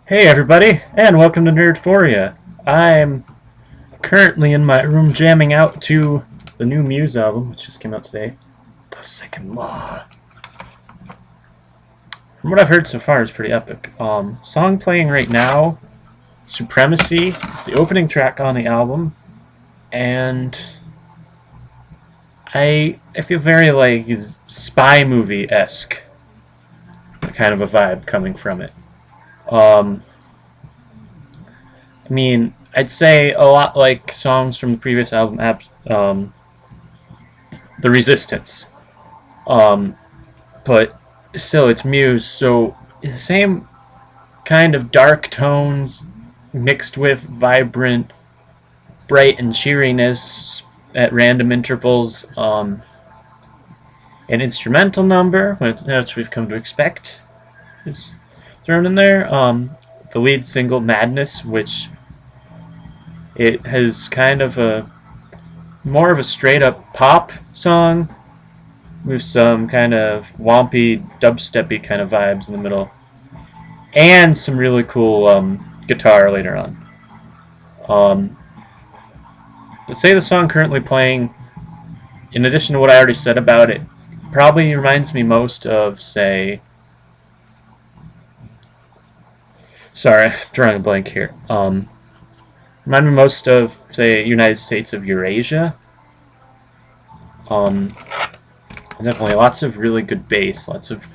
Hey everybody, and welcome to NERD4IA. I'm currently in my room jamming out to the new Muse album, which just came out today, The Second Law. From what I've heard so far, it's pretty epic. Song playing right now, Supremacy, is the opening track on the album, and I feel very like spy movie-esque, kind of a vibe coming from it. I mean, I'd say a lot like songs from the previous album, The Resistance. Um, but still, it's Muse, so the same kind of dark tones mixed with vibrant, bright, and cheeriness at random intervals. An instrumental number, which we've come to expect, is thrown in there. The lead single, Madness, which it has kind of a more of a straight up pop song with some kind of wompy, dubsteppy kind of vibes in the middle, and some really cool guitar later on. Let's say the song currently playing, in addition to what I already said about it, probably reminds me most of, say, sorry, I'm drawing a blank here. Remind me most of, say, United States of Eurasia. Definitely lots of really good bass, lots of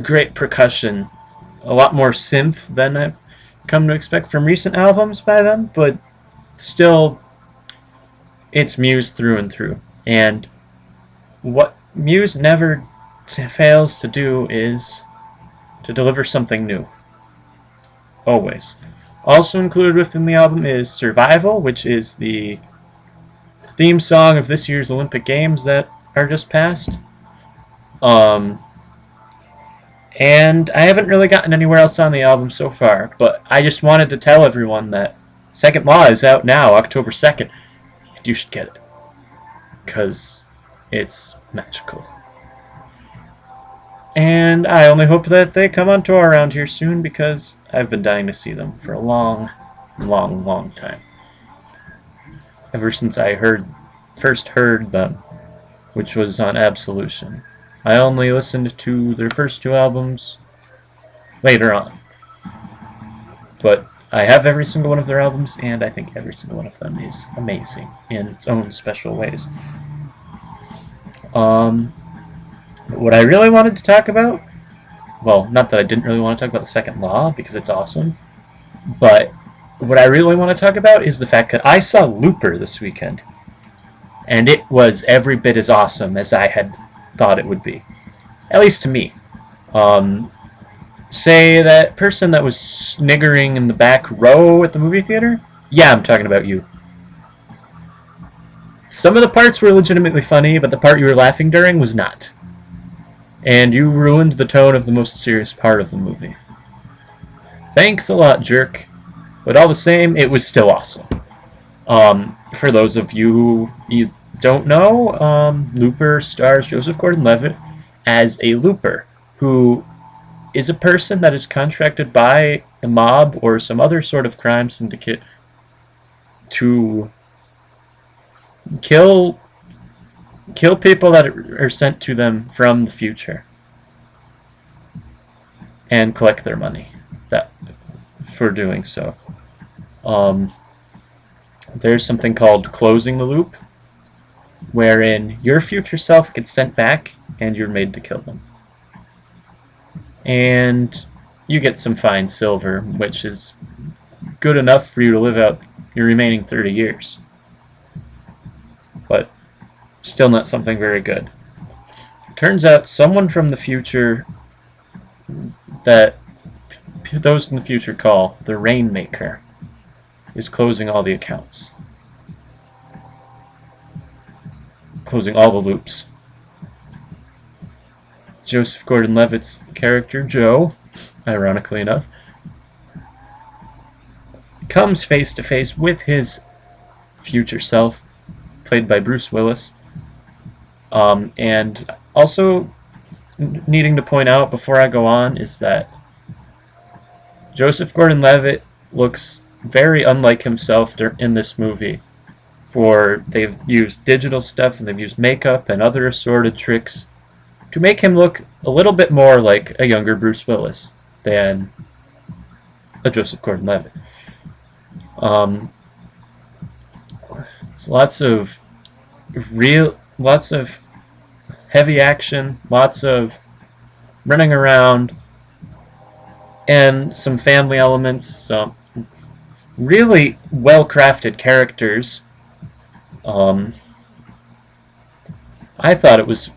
great percussion, a lot more synth than I've come to expect from recent albums by them, but still, it's Muse through and through. And what Muse never fails to do is to deliver something new. Always. Also included within the album is Survival, which is the theme song of this year's Olympic Games that are just passed. And I haven't really gotten anywhere else on the album so far, but I just wanted to tell everyone that Second Law is out now, October 2nd. You should get it, because it's magical. And I only hope that they come on tour around here soon, because I've been dying to see them for a long, long time. Ever since I first heard them, which was on Absolution. I only listened to their first two albums later on. But I have every single one of their albums, and I think every single one of them is amazing in its own special ways. What I really wanted to talk about, well, not that I didn't really want to talk about The Second Law, because it's awesome, but what I really want to talk about is the fact that I saw Looper this weekend, and it was every bit as awesome as I had thought it would be. At least to me. Say that person that was sniggering in the back row at the movie theater? Yeah, I'm talking about you. Some of the parts were legitimately funny, but the part you were laughing during was not. And you ruined the tone of the most serious part of the movie. Thanks a lot, jerk. But all the same, it was still awesome. For those of you who don't know, Looper stars Joseph Gordon-Levitt as a looper, who is a person that is contracted by the mob or some other sort of crime syndicate to kill people that are sent to them from the future and collect their money for doing so. There's something called closing the loop, wherein your future self gets sent back and you're made to kill them. And you get some fine silver, which is good enough for you to live out your remaining 30 years. But still not something very good. Turns out someone from the future that those in the future call the Rainmaker is closing all the accounts. Closing all the loops. Joseph Gordon-Levitt's character, Joe, ironically enough, comes face to face with his future self, played by Bruce Willis. And also needing to point out before I go on is that Joseph Gordon-Levitt looks very unlike himself in this movie. For they've used digital stuff and they've used makeup and other assorted tricks to make him look a little bit more like a younger Bruce Willis than a Joseph Gordon-Levitt. It's lots of heavy action, lots of running around, and some family elements, some really well-crafted characters. I thought it was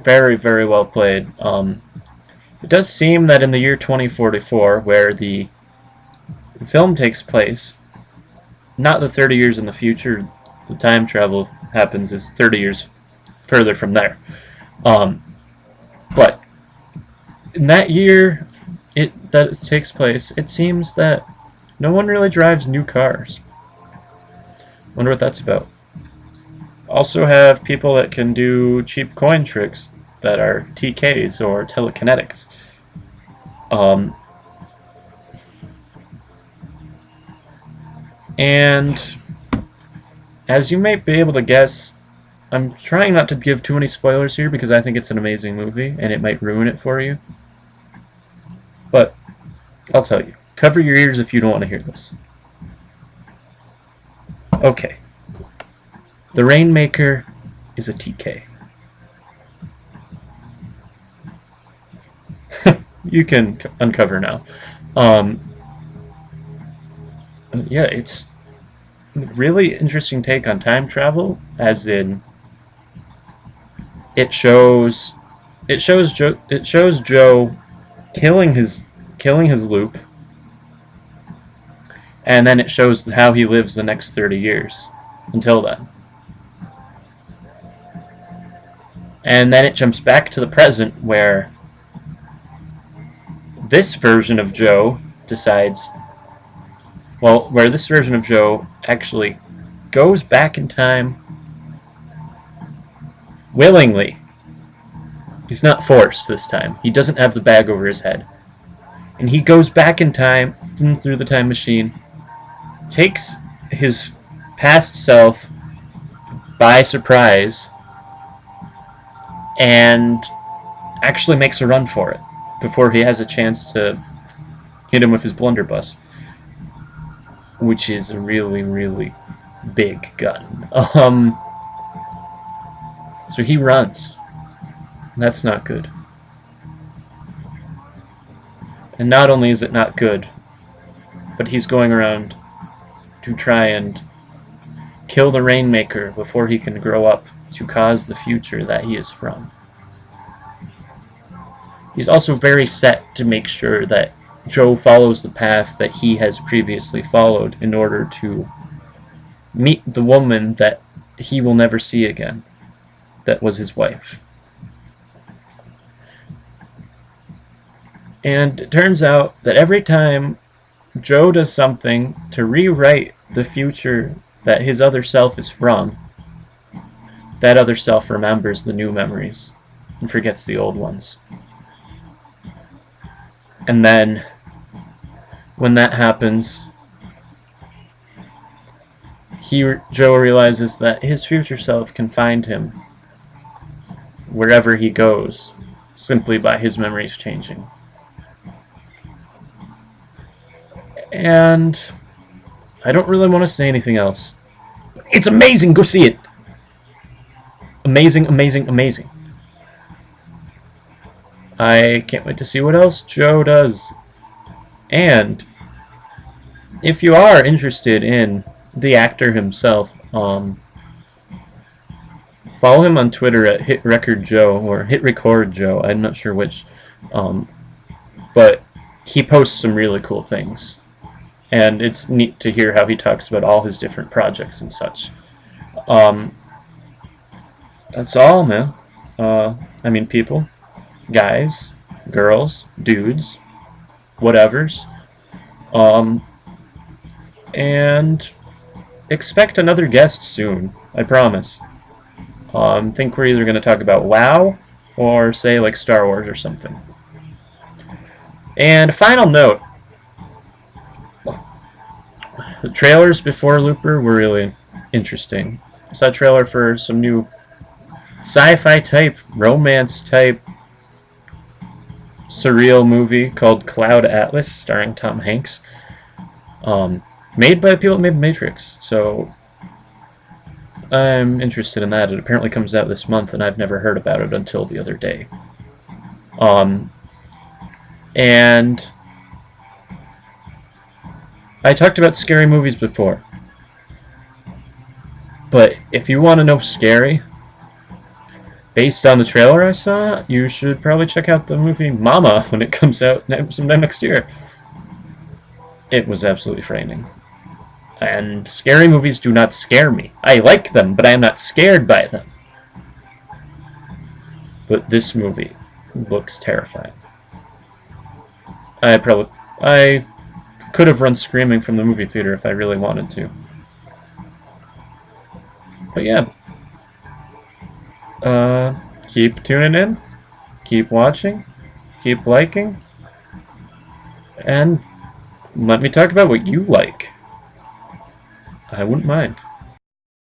very, very well played. It does seem that in the year 2044, where the film takes place, not the 30 years in the future, the time travel happens is 30 years further from there. But in that year that it takes place, it seems that no one really drives new cars. Wonder what that's about. Also have people that can do cheap coin tricks that are TKs or telekinetics. And as you may be able to guess, I'm trying not to give too many spoilers here because I think it's an amazing movie and it might ruin it for you. But I'll tell you. Cover your ears if you don't want to hear this. Okay. The Rainmaker is a TK. You can uncover now. Yeah, it's a really interesting take on time travel, as in it shows Joe killing his loop, and then it shows how he lives the next 30 years until then. And then it jumps back to the present, where this version of Joe actually goes back in time willingly. He's not forced this time. He doesn't have the bag over his head. And he goes back in time, through the time machine, takes his past self by surprise, and actually makes a run for it before he has a chance to hit him with his blunderbuss, which is a really, really big gun. So he runs. That's not good. And not only is it not good, but he's going around to try and kill the Rainmaker before he can grow up to cause the future that he is from. He's also very set to make sure that Joe follows the path that he has previously followed in order to meet the woman that he will never see again, that was his wife. And it turns out that every time Joe does something to rewrite the future that his other self is from, that other self remembers the new memories and forgets the old ones. And then, when that happens, Joe realizes that his future self can find him wherever he goes, simply by his memories changing. And I don't really want to say anything else. It's amazing! Go see it! Amazing, amazing, amazing. I can't wait to see what else Joe does. And if you are interested in the actor himself, follow him on Twitter at HitRecordJoe or HitRecordJoe. I'm not sure which, but he posts some really cool things, and it's neat to hear how he talks about all his different projects and such. That's all, man. I mean, people. Guys, girls, dudes, whatevers, and expect another guest soon, I promise. Think we're either going to talk about WoW or say like Star Wars or something. And a final note, The trailers before Looper were really interesting. I saw a trailer for some new sci-fi type, romance type, surreal movie called Cloud Atlas, starring Tom Hanks. Made by the people that made Matrix, so I'm interested in that. It apparently comes out this month, and I've never heard about it until the other day. And I talked about scary movies before, but if you want to know scary, based on the trailer I saw, you should probably check out the movie Mama when it comes out sometime next year. It was absolutely frightening. And scary movies do not scare me. I like them, but I am not scared by them. But this movie looks terrifying. I could have run screaming from the movie theater if I really wanted to. But yeah. Keep tuning in. Keep watching. Keep liking. And let me talk about what you like. I wouldn't mind.